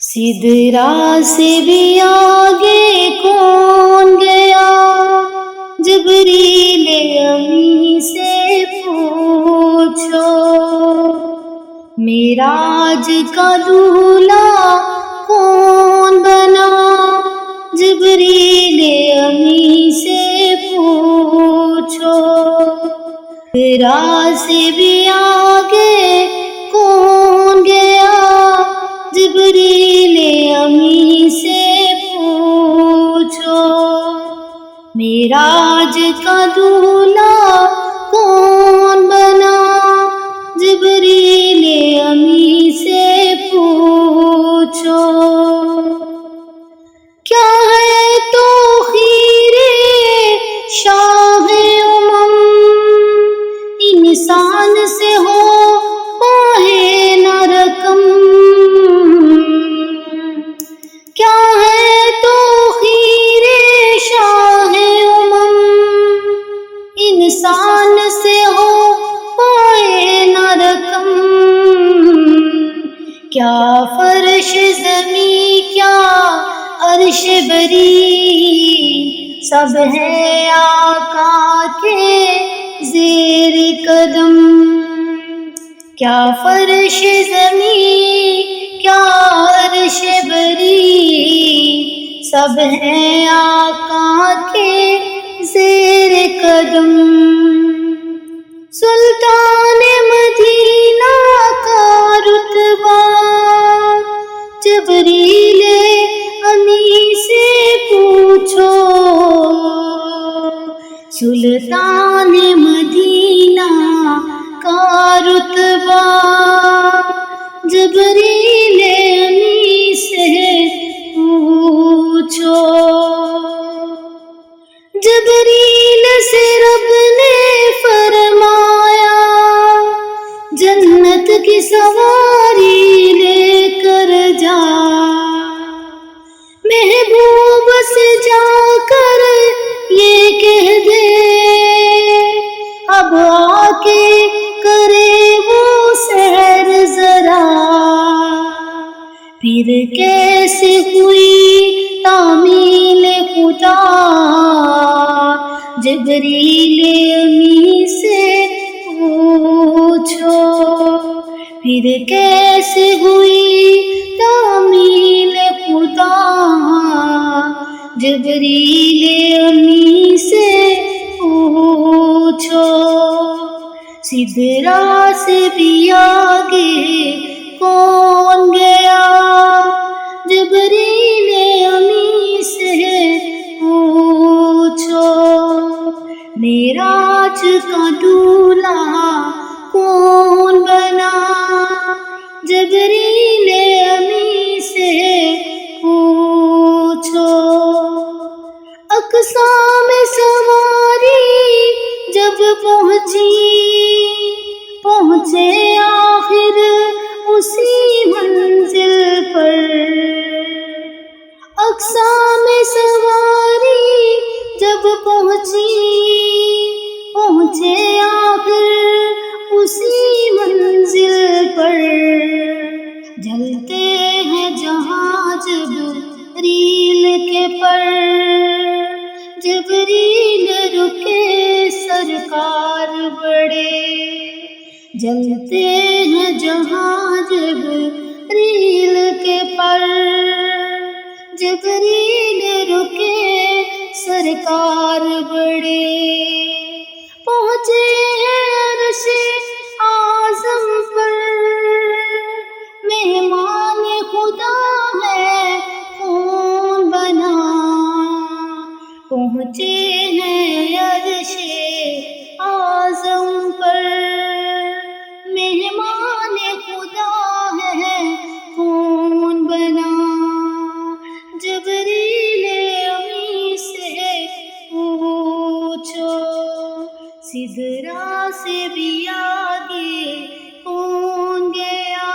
سدرا سے بھی آگے کون گیا، جبریل امی سے پوچھو۔ معراج کا دولہا کون بنا، جبریل امی سے پوچھو۔ سدرا سے بھی آگے کون گیا، جبریل امی سے پوچھو۔ معراج کا دولہا کون بنا، جبریل امی سے پوچھو۔ کیا ہے تو خیر شاہ امم، انسان سے ہو پاہے نہ رقم۔ کیا ہے تو خیر شاہ امم، انسان سے ہو پائے نہ رقم۔ کیا فرش زمیں کیا عرش بری، سب ہے آقا کے زیر قدم۔ کیا فرش زمیں کیا عرش بری، سب ہے آقا کے زیر قدم۔ سلطان مدینہ کا رتبہ، جبریل امی سے پوچھو۔ سلطان مدینہ کا رتبہ، جبریل امی سے پوچھو۔ جبریل سے رب نے فرمایا، جنت کی سواری لے کر جا، محبوب سے جا کر یہ کہہ دے، اب آ کے کرے وہ سحر ذرا۔ پھر کیسے ہوئی تعمیل خدا، جبریل امی سے پوچھو۔ پھر کیسے ہوئی تعمیل خدا، جبریل امی سے پوچھو۔ سدرا سے بھی آگے کون گیا، جبریل امی سے پوچھو۔ معراج کا دولہا کون بنا، جبریل امی سے پوچھو۔ اقصی میں سواری جب پہنچے آخر اسی منزل پر۔ اقصی میں سواری جب پہنچے آخر اسی منزل پر۔ جلتے ہیں جہاں جبریل کے پر، جبریل رکے سرکار بڑے۔ جلتے ہیں جہاں جبریل کے پر، جبریل رکے سرکار بڑے۔ پہنچے ہیں عرش اعظم پر، مہمان خدا ہے کون بنا۔ پہنچے ہیں عرش اعظم پر، مہمان خدا ہے کون بنا۔ جبریل امی سے پوچھو۔ سدرا سے بھی آگے کون گیا،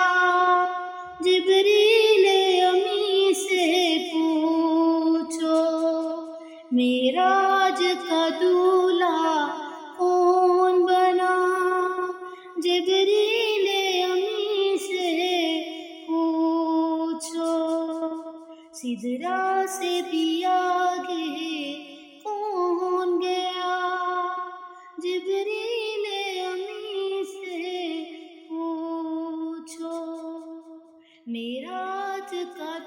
جبریل امی سے پوچھو۔ معراج سدرا سے بھی آگے کون گیا؟ جبریل امی سے پوچھو، معراج کا